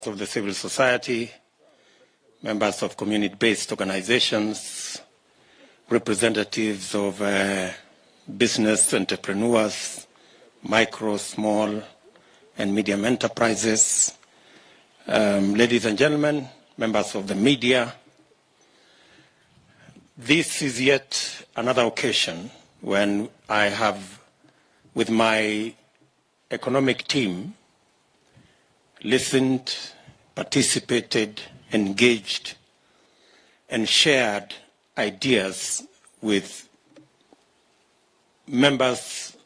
of the civil society, members of community-based organizations, representatives of business entrepreneurs, micro, small, and medium enterprises, ladies and gentlemen, members of the media. This is yet another occasion when I have, with my economic team, listened, participated, engaged, and shared ideas with members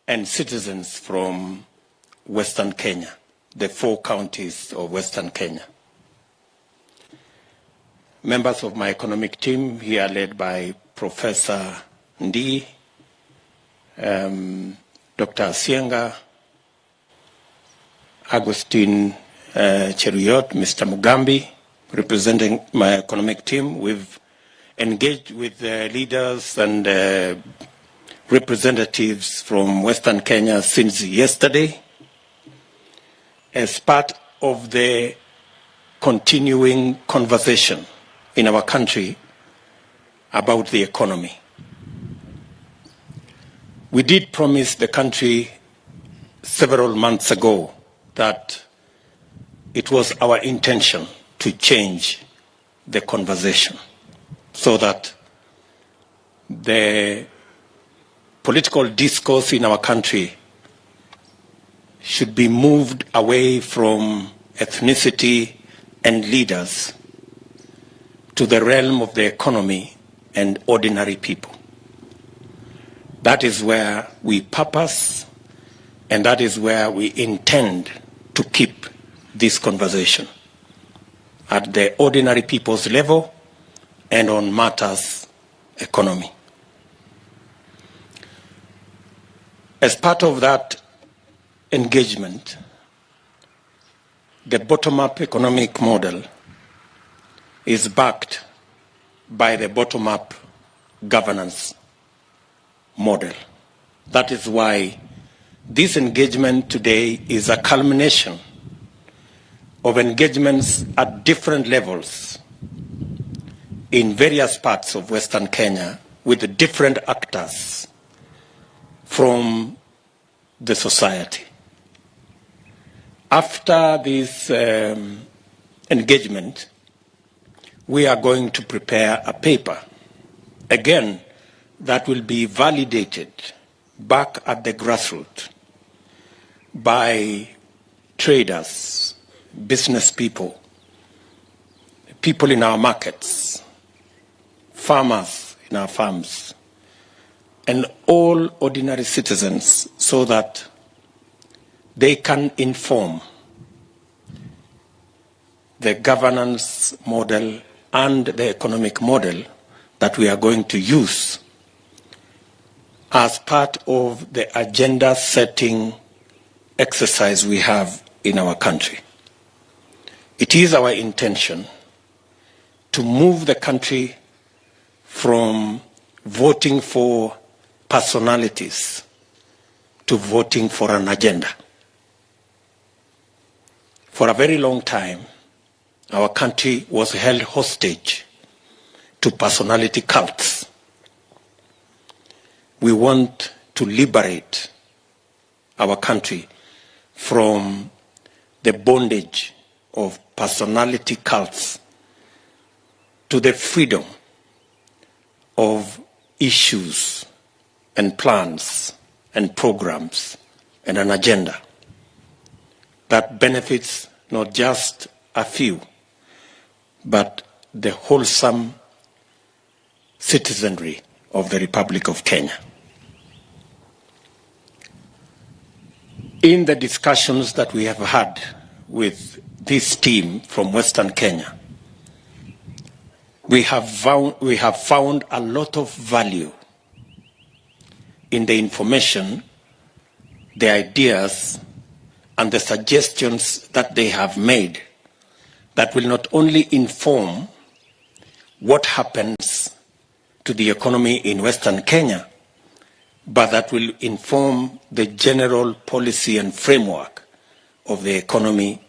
and citizens from Western Kenya, the 4 counties of Western Kenya. Members of my economic team here led by Professor Nandi, Dr. Asienga, Agustin Cheruyot, Mr. Mugambi, representing my economic team. We've engaged with leaders and representatives from Western Kenya since yesterday as part of the continuing conversation in our country about the economy. We did promise the country several months ago that it was our intention to change the conversation so that the political discourse in our country should be moved away from ethnicity and leaders to the realm of the economy and ordinary people. That is where we purpose, and that is where we intend to keep this conversation, at the ordinary people's level and on matters economy. As part of that engagement, the bottom-up economic model is backed by the bottom-up governance model. That is why this engagement today is a culmination of engagements at different levels in various parts of Western Kenya with different actors from the society. After this engagement, we are going to prepare a paper, again, that will be validated back at the grassroots by traders, business people, people in our markets, farmers in our farms, and all ordinary citizens, so that they can inform the governance model and the economic model that we are going to use as part of the agenda setting exercise we have in our country. It is our intention to move the country from voting for personalities to voting for an agenda. For a very long time, our country was held hostage to personality cults. We want to liberate our country from the bondage of personality cults to the freedom of issues and plans and programs and an agenda that benefits not just a few, but the wholesome citizenry of the Republic of Kenya. In the discussions that we have had with this team from Western Kenya, we have found a lot of value in the information, the ideas, and the suggestions that they have made that will not only inform what happens to the economy in Western Kenya, but that will inform the general policy and framework of the economy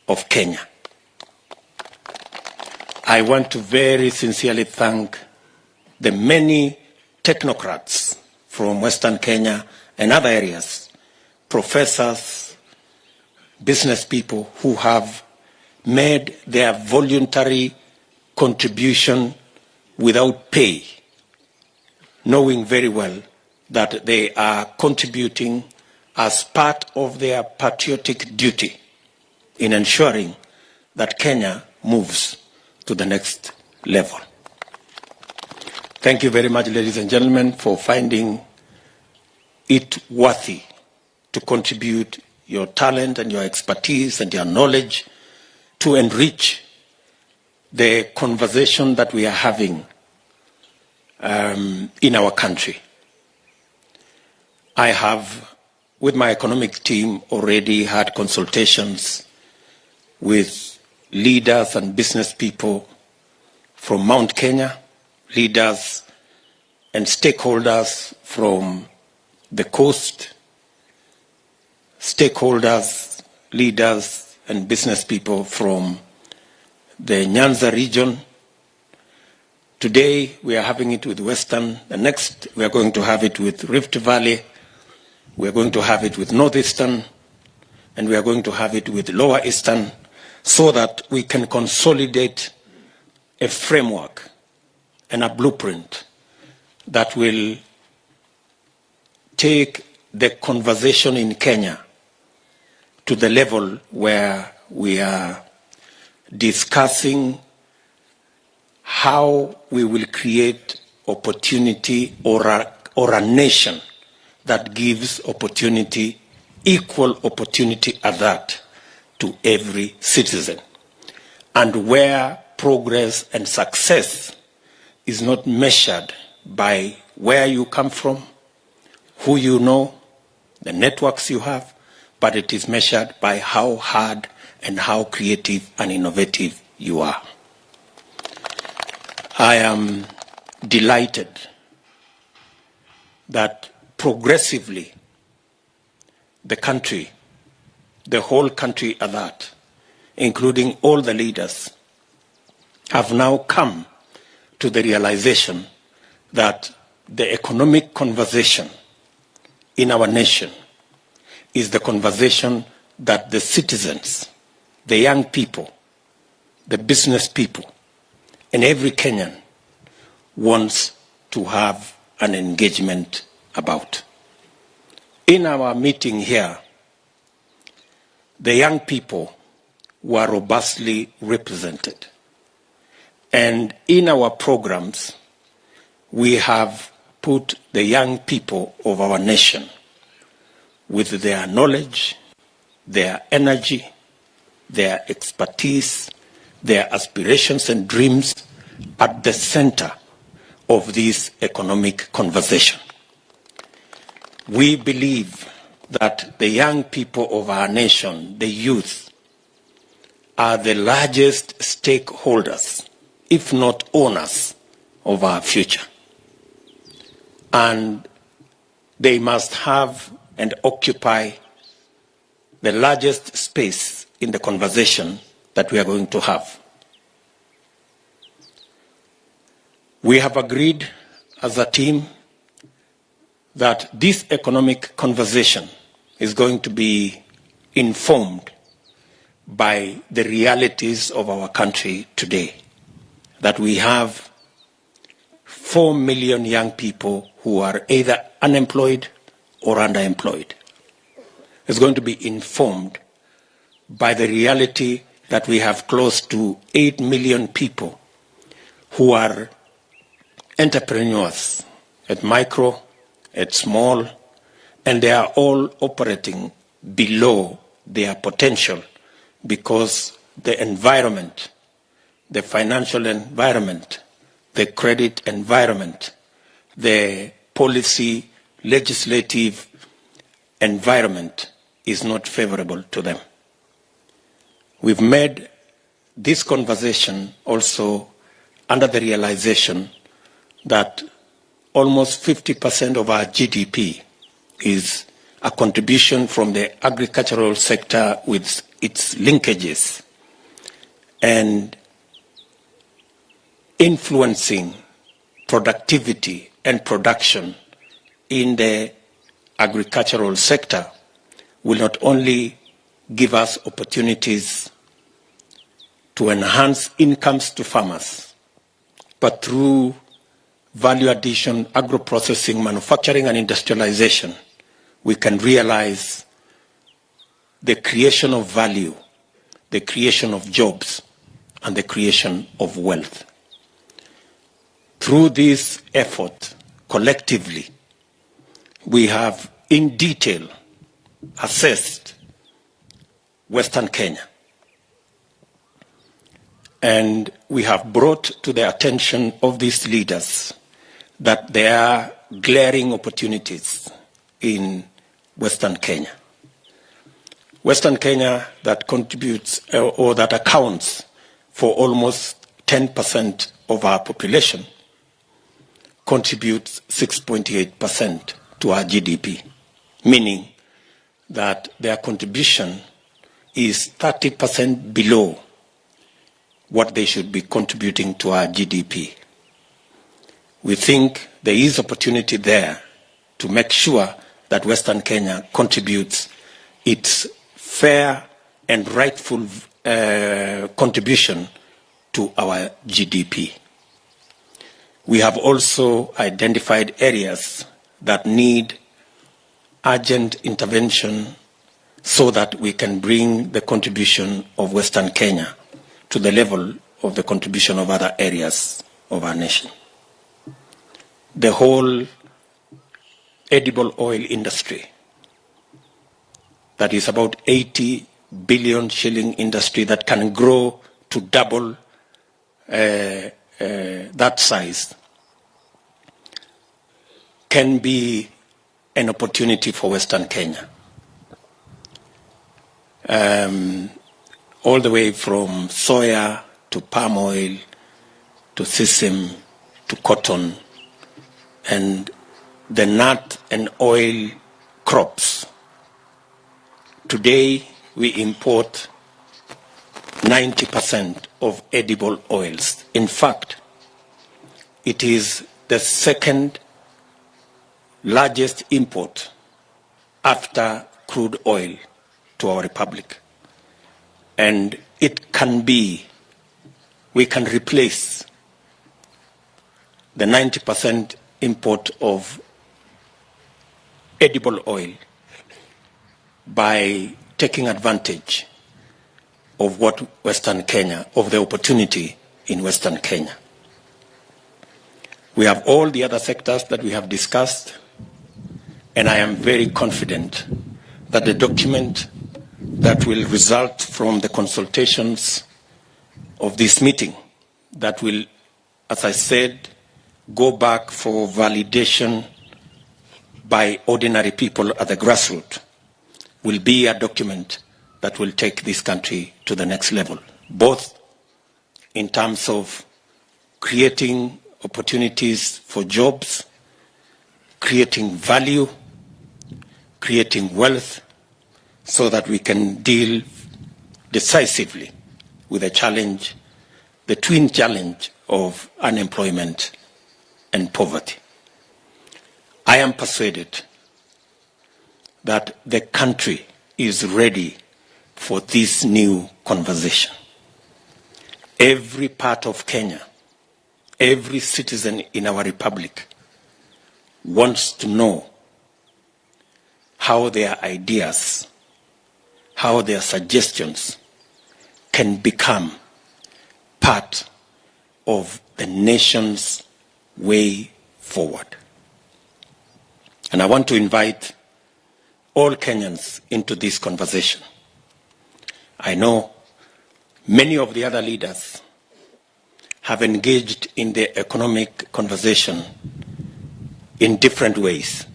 of Kenya. I want to very sincerely thank the many technocrats from Western Kenya and other areas, professors, business people who have made their voluntary contribution without pay, knowing very well that they are contributing as part of their patriotic duty in ensuring that Kenya moves to the next level. Thank you very much, ladies and gentlemen, for finding it worthy to contribute your talent and your expertise and your knowledge to enrich the conversation that we are having in our country. I have, with my economic team, already had consultations with leaders and business people from Mount Kenya, leaders and stakeholders from the coast, stakeholders, leaders and business people from the Nyanza region. Today we are having it with Western. The next we are going to have it with Rift Valley. We are going to have it with Northeastern. And we are going to have it with Lower Eastern, so that we can consolidate a framework and a blueprint that will take the conversation in Kenya to the level where we are discussing how we will create opportunity or a nation that gives opportunity, equal opportunity at that, to every citizen. And where progress and success is not measured by where you come from, who you know, the networks you have, but it is measured by how hard and how creative and innovative you are. I am delighted that progressively the country, the whole country at that, including all the leaders, have now come to the realization that the economic conversation in our nation is the conversation that the citizens, the young people, the business people, and every Kenyan wants to have an engagement about. In our meeting here, the young people were robustly represented. And in our programs, we have put the young people of our nation with their knowledge, their energy, their expertise, their aspirations and dreams at the center of this economic conversation. We believe that the young people of our nation, the youth, are the largest stakeholders, if not owners, of our future. And they must have and occupy the largest space in the conversation that we are going to have. We have agreed as a team that this economic conversation is going to be informed by the realities of our country today. That we have 4 million young people who are either unemployed or underemployed. It's going to be informed by the reality that we have close to 8 million people who are entrepreneurs at micro, at small, and they are all operating below their potential because the environment, the financial environment, the credit environment, the policy, legislative environment is not favorable to them. We've made this conversation also under the realization that almost 50% of our GDP is a contribution from the agricultural sector with its linkages and influencing productivity and production in the agricultural sector will not only give us opportunities to enhance incomes to farmers, but through value addition, agro-processing, manufacturing and industrialization, we can realize the creation of value, the creation of jobs, and the creation of wealth. Through this effort, collectively, we have in detail assessed Western Kenya. And we have brought to the attention of these leaders that there are glaring opportunities in Western Kenya. Western Kenya that contributes or that accounts for almost 10% of our population contributes 6.8% to our GDP, meaning that their contribution is 30% below what they should be contributing to our GDP. We think there is opportunity there to make sure that Western Kenya contributes its fair and rightful contribution to our GDP. We have also identified areas that need urgent intervention so that we can bring the contribution of Western Kenya to the level of the contribution of other areas of our nation. The whole edible oil industry, that is about 80 billion shilling industry that can grow to double that size, can be an opportunity for Western Kenya. All the way from soya to palm oil to sesame to cotton and the nut and oil crops. Today we import 90% of edible oils. In fact, it is the second largest import after crude oil to our republic. And it can be, we can replace the 90% import of edible oil by taking advantage of what Western Kenya, of the opportunity in Western Kenya. We have all the other sectors that we have discussed, and I am very confident that the document that will result from the consultations of this meeting, that will, as I said, go back for validation by ordinary people at the grassroots, will be a document that will take this country to the next level, both in terms of creating opportunities for jobs, creating value, creating wealth, so that we can deal decisively with the challenge, the twin challenge of unemployment and poverty. I am persuaded that the country is ready for this new conversation. Every part of Kenya, every citizen in our republic wants to know how their ideas, how their suggestions can become part of the nation's way forward. And I want to invite all Kenyans into this conversation. I know many of the other leaders have engaged in the economic conversation in different ways.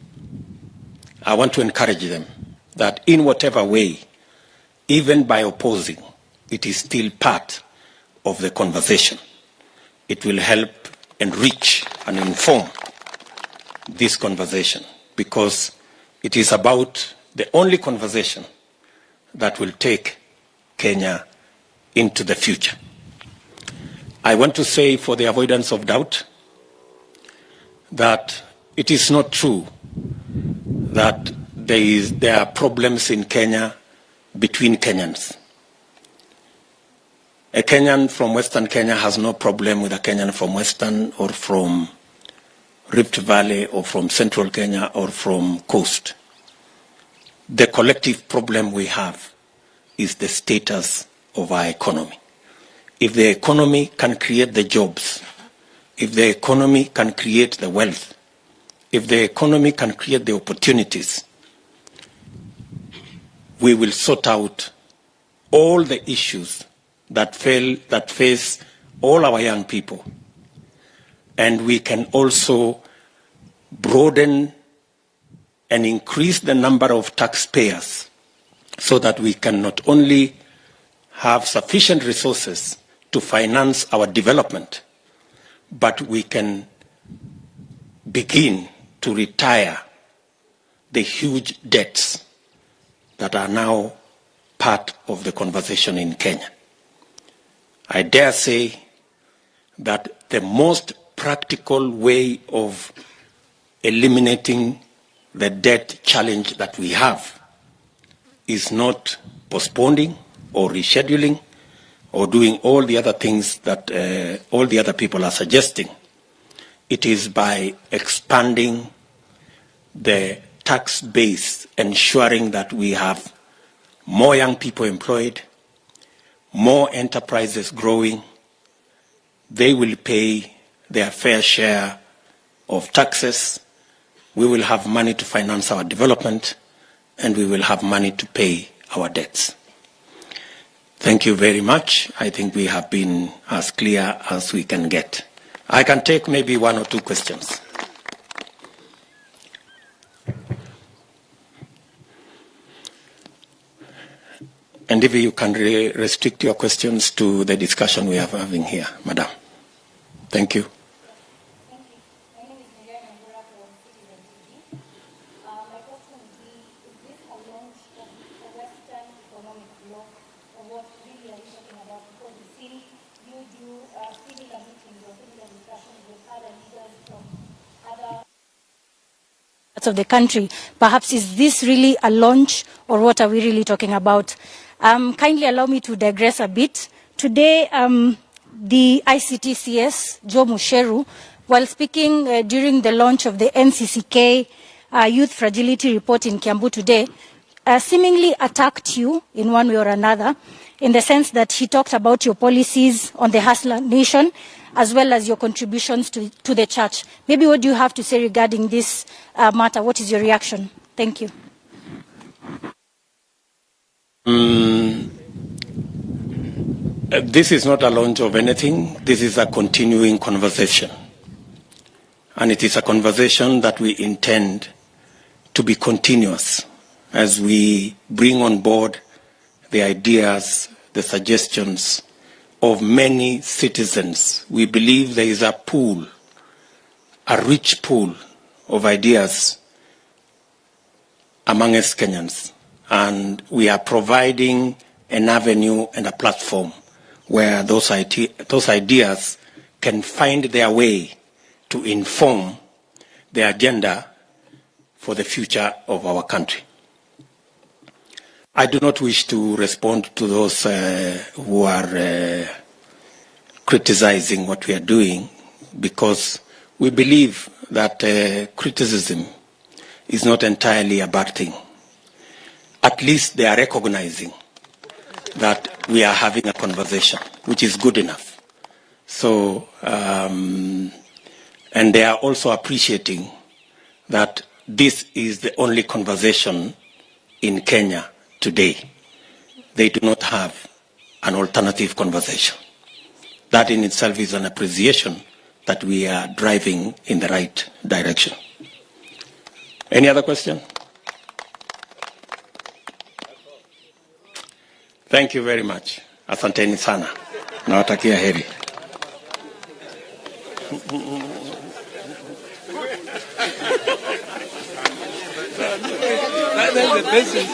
I want to encourage them that in whatever way, even by opposing, it is still part of the conversation. It will help enrich and inform this conversation, because it is about the only conversation that will take Kenya into the future. I want to say, for the avoidance of doubt, that it is not true that there are problems in Kenya between Kenyans. A Kenyan from Western Kenya has no problem with a Kenyan from Western or from Rift Valley or from Central Kenya or from Coast. The collective problem we have is the status of our economy. If the economy can create the jobs, if the economy can create the wealth, if the economy can create the opportunities, we will sort out all the issues that face all our young people. And we can also broaden and increase the number of taxpayers so that we can not only have sufficient resources to finance our development, but we can begin to retire the huge debts that are now part of the conversation in Kenya. I dare say that the most practical way of eliminating the debt challenge that we have is not postponing or rescheduling or doing all the other things that all the other people are suggesting. It is by expanding the tax base, ensuring that we have more young people employed, more enterprises growing. They will pay their fair share of taxes. We will have money to finance our development, and we will have money to pay our debts. Thank you very much. I think we have been as clear as we can get. I can take maybe one or two questions. And if you can restrict your questions to the discussion we are having here, Madam. Thank you. Of the country. Perhaps is this really a launch, or what are we really talking about? Kindly allow me to digress a bit. Today, the ICTCS, Joe Musheru, while speaking during the launch of the NCCK Youth Fragility Report in Kiambu today, seemingly attacked you in one way or another, in the sense that he talked about your policies on the Hustler Nation, as well as your contributions to the church. Maybe what do you have to say regarding this matter? What is your reaction? Thank you. This is not a launch of anything. This is a continuing conversation. And it is a conversation that we intend to be continuous as we bring on board the ideas, the suggestions of many citizens. We believe there is a pool, a rich pool of ideas among us Kenyans. And we are providing an avenue and a platform where those ideas can find their way to inform the agenda for the future of our country. I do not wish to respond to those who are criticizing what we are doing, because we believe that criticism is not entirely a bad thing. At least they are recognizing that we are having a conversation, which is good enough. So, and they are also appreciating that this is the only conversation in Kenya today. They do not have an alternative conversation. That in itself is an appreciation that we are driving in the right direction. Any other question? Thank you very much. Asanteni sana. Nawatakia heri. That's the basic.